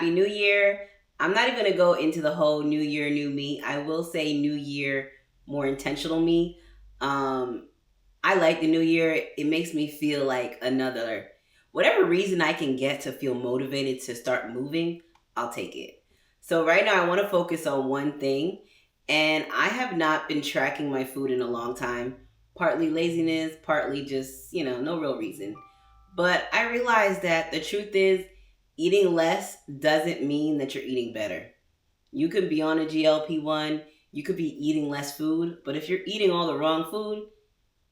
Happy New Year. I'm not even going to go into the whole New Year, new me. I will say New Year, more intentional me. Um, I like the New Year. It makes me feel like another, whatever reason I can get to feel motivated to start moving, I'll take it. So right now I want to focus on one thing, and I have not been tracking my food in a long time. Partly laziness, partly just, no real reason. But I realized that the truth is, eating less doesn't mean that you're eating better. You could be on a GLP-1, you could be eating less food, but if you're eating all the wrong food,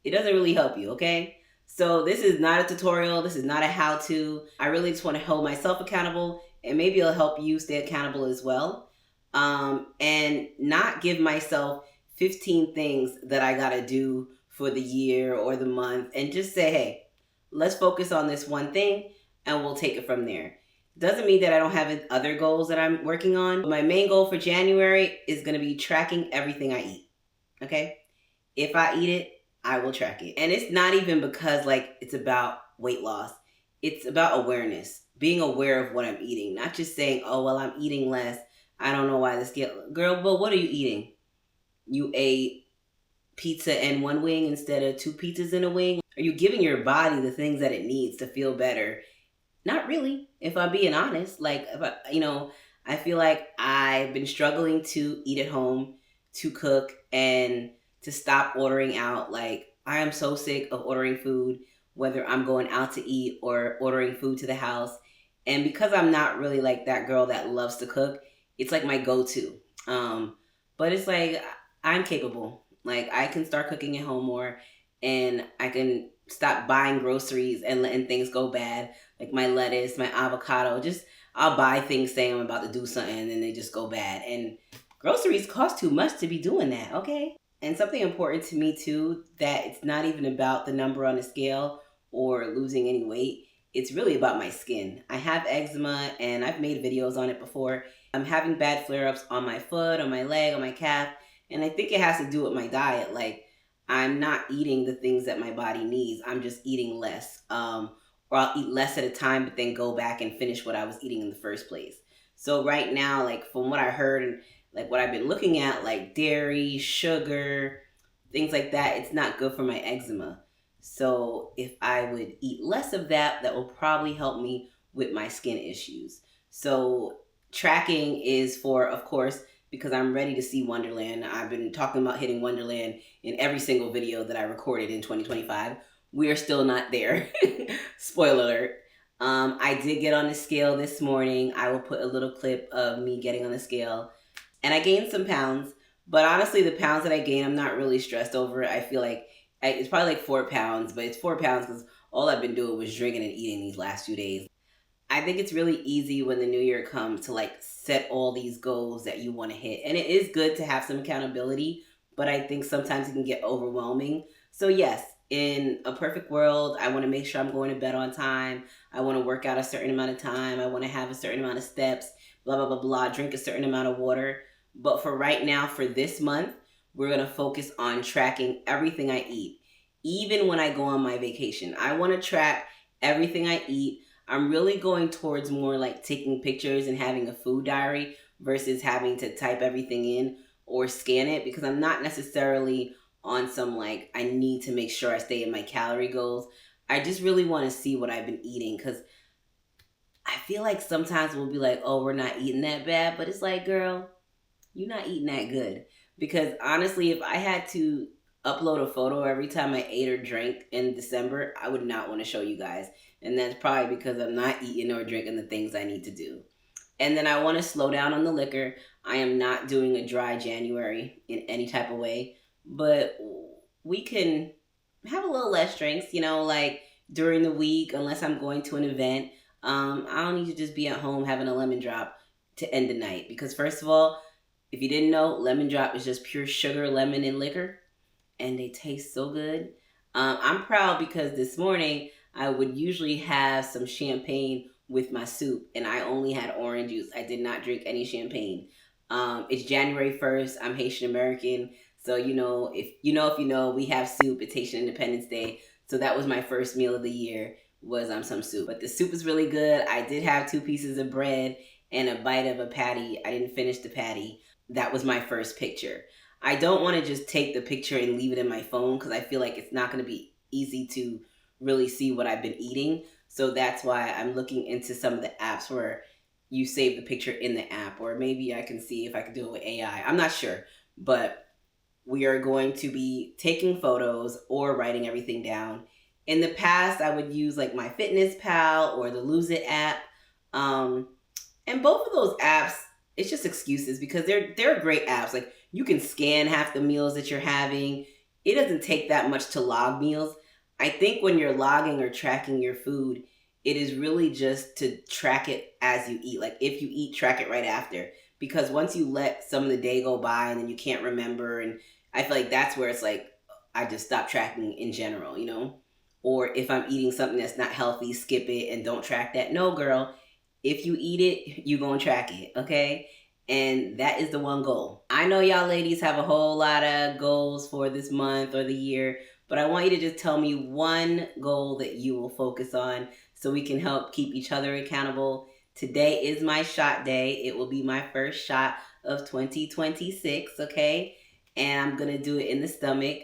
it doesn't really help you, okay? So this is not a tutorial, this is not a how-to. I really just want to hold myself accountable, and maybe it'll help you stay accountable as well. And not give myself 15 things that I gotta do for the year or the month, and just say, hey, let's focus on this one thing and we'll take it from there. Doesn't mean that I don't have other goals that I'm working on. My main goal for January is going to be tracking everything I eat. Okay? If I eat it, I will track it. And it's not even because it's about weight loss. It's about awareness. Being aware of what I'm eating. Not just saying, oh, well, I'm eating less. I don't know why this girl, but what are you eating? You ate pizza and one wing instead of two pizzas and a wing? Are you giving your body the things that it needs to feel better? Not really, if I'm being honest. I feel like I've been struggling to eat at home, to cook, and to stop ordering out. Like, I am so sick of ordering food, whether I'm going out to eat or ordering food to the house. And because I'm not really like that girl that loves to cook, it's like my go-to. But it's like, I'm capable. Like, I can start cooking at home more, and I can stop buying groceries and letting things go bad. Like my lettuce, my avocado, I'll buy things saying I'm about to do something and then they just go bad. And groceries cost too much to be doing that, okay? And something important to me too, that it's not even about the number on the scale or losing any weight. It's really about my skin. I have eczema and I've made videos on it before. I'm having bad flare-ups on my foot, on my leg, on my calf. And I think it has to do with my diet. Like, I'm not eating the things that my body needs. I'm just eating less. Or I'll eat less at a time, but then go back and finish what I was eating in the first place. So right now, from what I heard and what I've been looking at, like dairy, sugar, things like that, it's not good for my eczema. So if I would eat less of that, that will probably help me with my skin issues. So tracking is for, of course, because I'm ready to see Wonderland. I've been talking about hitting Wonderland in every single video that I recorded in 2025. We are still not there. Spoiler alert. I did get on the scale this morning. I will put a little clip of me getting on the scale. And I gained some pounds. But honestly, the pounds that I gained, I'm not really stressed over it. I feel like it's probably 4 pounds. But it's 4 pounds because all I've been doing was drinking and eating these last few days. I think it's really easy when the new year comes to set all these goals that you want to hit. And it is good to have some accountability, but I think sometimes it can get overwhelming. So yes, in a perfect world, I want to make sure I'm going to bed on time. I want to work out a certain amount of time. I want to have a certain amount of steps, blah, blah, blah, blah, drink a certain amount of water. But for right now, for this month, we're going to focus on tracking everything I eat. Even when I go on my vacation, I want to track everything I eat. I'm really going towards more taking pictures and having a food diary versus having to type everything in or scan it, because I'm not necessarily on some I need to make sure I stay in my calorie goals. I just really want to see what I've been eating, because I feel like sometimes we'll be like, oh, we're not eating that bad, but it's like, girl, you're not eating that good. Because honestly, if I had to upload a photo every time I ate or drank in December, I would not want to show you guys. And that's probably because I'm not eating or drinking the things I need to do. And then I want to slow down on the liquor. I am not doing a dry January in any type of way. But we can have a little less drinks, during the week, unless I'm going to an event. I don't need to just be at home having a lemon drop to end the night. Because first of all, if you didn't know, lemon drop is just pure sugar, lemon, and liquor. And they taste so good. I'm proud because this morning I would usually have some champagne with my soup, and I only had orange juice. I did not drink any champagne. It's January 1st. I'm Haitian American. So, if you know, we have soup. It's Haitian Independence Day. So that was my first meal of the year, was some soup. But the soup is really good. I did have 2 pieces of bread, and a bite of a patty. I didn't finish the patty. That was my first picture. I don't want to just take the picture and leave it in my phone because I feel like it's not going to be easy to really see what I've been eating. So that's why I'm looking into some of the apps where you save the picture in the app, or maybe I can see if I can do it with AI. I'm not sure, but we are going to be taking photos or writing everything down. In the past, I would use like my Fitness Pal or the Lose It app. Um, and both of those apps, it's just excuses because they're great apps. Like you can scan half the meals that you're having. It doesn't take that much to log meals. I think when you're logging or tracking your food, it is really just to track it as you eat. Like if you eat, track it right after. Because once you let some of the day go by and then you can't remember, and I feel like that's where it's like I just stop tracking in general, you know? Or if I'm eating something that's not healthy, skip it and don't track that. No, girl, if you eat it, you gonna track it, okay? And that is the one goal. I know y'all ladies have a whole lot of goals for this month or the year, but I want you to just tell me one goal that you will focus on so we can help keep each other accountable. Today is my shot day. It will be my first shot of 2026, okay? And I'm gonna do it in the stomach.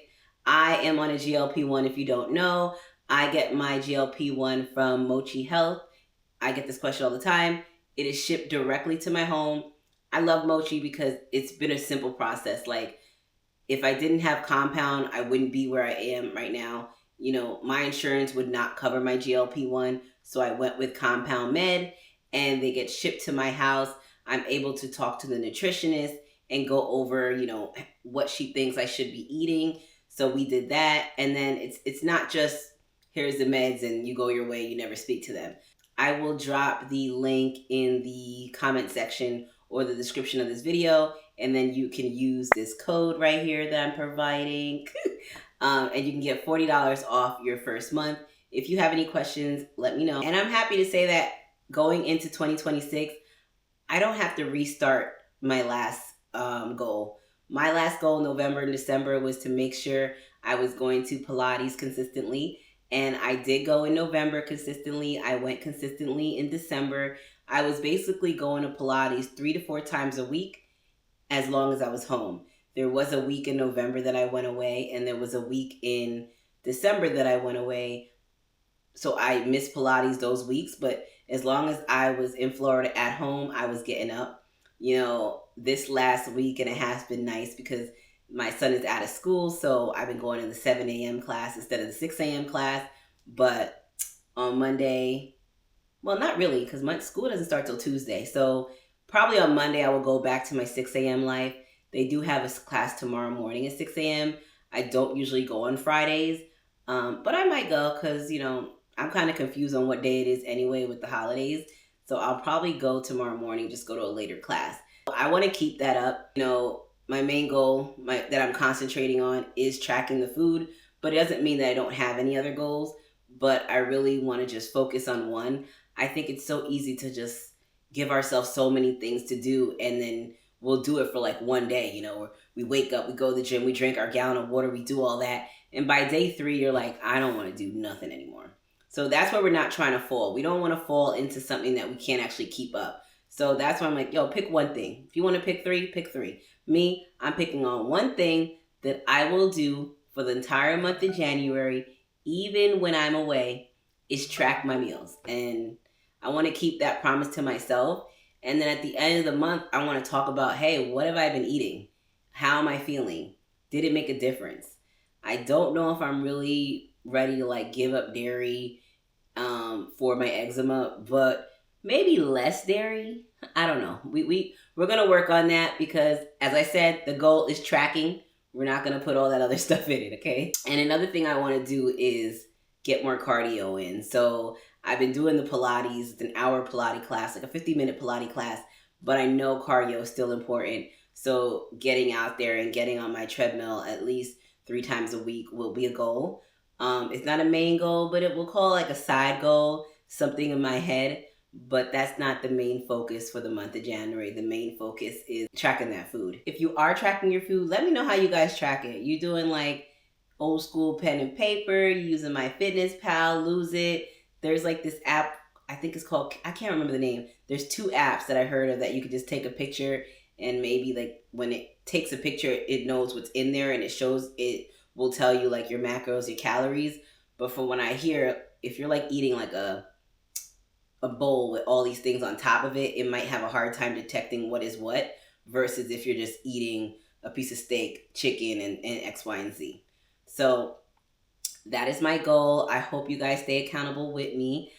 I am on a GLP-1 if you don't know. I get my GLP-1 from Mochi Health. I get this question all the time. It is shipped directly to my home. I love Mochi because it's been a simple process. Like, if I didn't have Compound, I wouldn't be where I am right now. You know, my insurance would not cover my GLP-1, so I went with Compound Med, and they get shipped to my house. I'm able to talk to the nutritionist and go over, you know, what she thinks I should be eating. So we did that, and then it's not just here's the meds and you go your way, you never speak to them. I will drop the link in the comment section or the description of this video, and then you can use this code right here that I'm providing. And you can get $40 off your first month. If you have any questions, let me know. And I'm happy to say that going into 2026, I don't have to restart my last goal. My last goal in November and December was to make sure I was going to Pilates consistently. And I did go in November consistently. I went consistently in December. I was basically going to Pilates 3 to 4 times a week as long as I was home. There was a week in November that I went away, and there was a week in December that I went away. So I missed Pilates those weeks, but as long as I was in Florida at home, I was getting up. You know, this last week and a half been nice because my son is out of school, so I've been going in the 7 a.m. class instead of the 6 a.m. class. But on Monday, well, not really, because my school doesn't start till Tuesday. So probably on Monday, I will go back to my 6 a.m. life. They do have a class tomorrow morning at 6 a.m. I don't usually go on Fridays, but I might go because, you know, I'm kind of confused on what day it is anyway with the holidays. So I'll probably go tomorrow morning, just go to a later class. I want to keep that up. You know, my main goal that I'm concentrating on is tracking the food, but it doesn't mean that I don't have any other goals, but I really want to just focus on one. I think it's so easy to just give ourselves so many things to do, and then we'll do it for like one day, you know, or we wake up, we go to the gym, we drink our gallon of water, we do all that. And by day 3, you're like, I don't want to do nothing anymore. So that's where we're not trying to fall. We don't want to fall into something that we can't actually keep up. So that's why I'm like, yo, pick one thing. If you want to pick 3, pick 3. Me, I'm picking on one thing that I will do for the entire month of January, even when I'm away, is track my meals. And I want to keep that promise to myself. And then at the end of the month, I want to talk about, hey, what have I been eating? How am I feeling? Did it make a difference? I don't know if I'm really ready to like give up dairy for my eczema, but maybe less dairy. I don't know. We're going to work on that because, as I said, the goal is tracking. We're not going to put all that other stuff in it, okay? And another thing I want to do is get more cardio in. So I've been doing the Pilates. It's an hour Pilates class, like a 50-minute Pilates class, but I know cardio is still important. So getting out there and getting on my treadmill at least 3 times a week will be a goal. It's not a main goal, but it will call like a side goal, something in my head. But that's not the main focus for the month of January. The main focus is tracking that food. If you are tracking your food, let me know how you guys track it. You doing like old school pen and paper, using my Fitness Pal, Lose It. There's like this app I think it's called, I can't remember the name. There's two apps that I heard of that you could just take a picture, and maybe like when it takes a picture, it knows what's in there and it will tell you like your macros, your calories. But from when I hear, if you're like eating like a bowl with all these things on top of it, it might have a hard time detecting what is what versus if you're just eating a piece of steak, chicken, and X, Y, and Z. So that is my goal. I hope you guys stay accountable with me.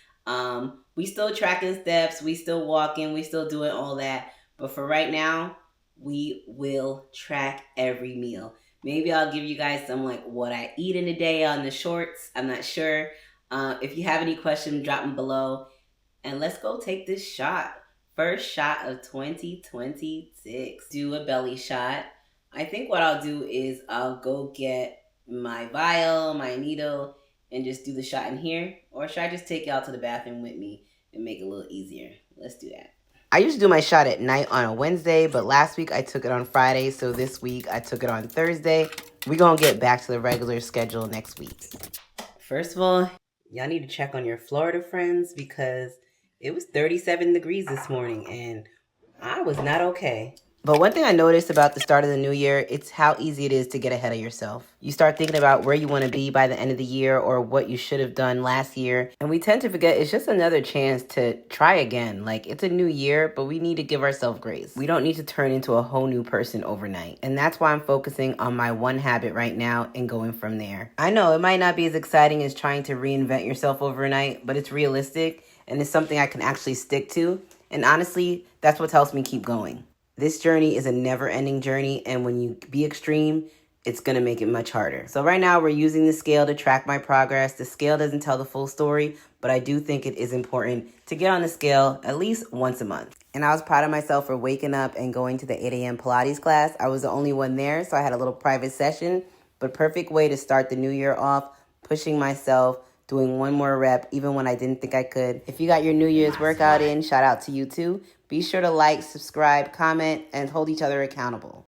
We still tracking steps, we still walking, we still doing all that. But for right now, we will track every meal. Maybe I'll give you guys some like what I eat in a day on the shorts. I'm not sure. If you have any questions, drop them below. And let's go take this shot. First shot of 2026. Do a belly shot. I think what I'll do is I'll go get my vial, my needle, and just do the shot in here. Or should I just take y'all to the bathroom with me and make it a little easier? Let's do that. I usually do my shot at night on a Wednesday, but last week I took it on Friday, so this week I took it on Thursday. We're going to get back to the regular schedule next week. First of all, y'all need to check on your Florida friends because it was 37 degrees this morning and I was not okay. But one thing I noticed about the start of the new year, it's how easy it is to get ahead of yourself. You start thinking about where you want to be by the end of the year or what you should have done last year. And we tend to forget it's just another chance to try again. Like, it's a new year, but we need to give ourselves grace. We don't need to turn into a whole new person overnight. And that's why I'm focusing on my one habit right now and going from there. I know it might not be as exciting as trying to reinvent yourself overnight, but it's realistic and it's something I can actually stick to. And honestly, that's what helps me keep going. This journey is a never-ending journey, and when you be extreme, it's going to make it much harder. So right now, we're using the scale to track my progress. The scale doesn't tell the full story, but I do think it is important to get on the scale at least once a month. And I was proud of myself for waking up and going to the 8 a.m. Pilates class. I was the only one there, so I had a little private session, but perfect way to start the new year off, pushing myself, doing one more rep, even when I didn't think I could. If you got your New Year's workout in, shout out to you too. Be sure to like, subscribe, comment, and hold each other accountable.